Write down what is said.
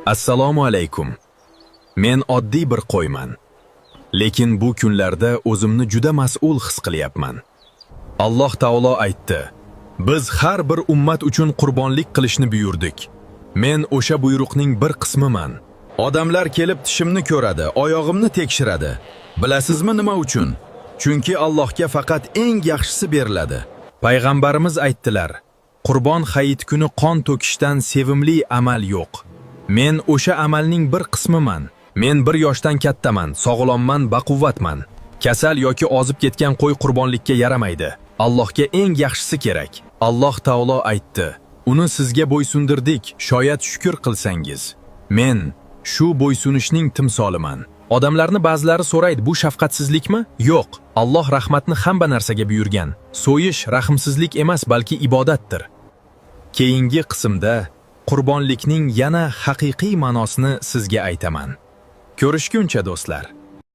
Assalomu alaykum. Men oddiy bir qo'yman. Lekin bu kunlarda o'zimni juda mas'ul his qilyapman. Alloh taolo aytdi: "Biz har bir ummat uchun qurbonlik qilishni buyurdik. Men o'sha buyruqning bir qismiman. Odamlar kelib tishimni ko'radi, oyog'imni tekshiradi. Bilasizmi nima uchun? Chunki Allohga faqat eng yaxshisi beriladi." Payg'ambarimiz aytdilar: "Qurbon hayit kuni qon to'kishdan sevimli amal yo'q. Men o'sha amalning bir qismiman. Men bir yoshdan kattaman, sog'lomman, baquvvatman. Kasal yoki ozib ketgan qo'y qurbonlikka yaramaydi. Allohga eng yaxshisi kerak." Alloh taolo aytdi: "Uni sizga bo'ysundirdik, shoyat shukr qilsangiz." Men shu bo'ysunishning timsoliman. Odamlarni ba'zilari so'raydi, bu shafqatsizlikmi? Yo'q. Alloh rahmatni hamma narsaga buyurgan. So'yish rahmsizlik emas, balki ibodatdir. Keyingi qismda qurbonlikning yana haqiqiy ma'nosini sizga aytaman. Ko'rishguncha do'stlar.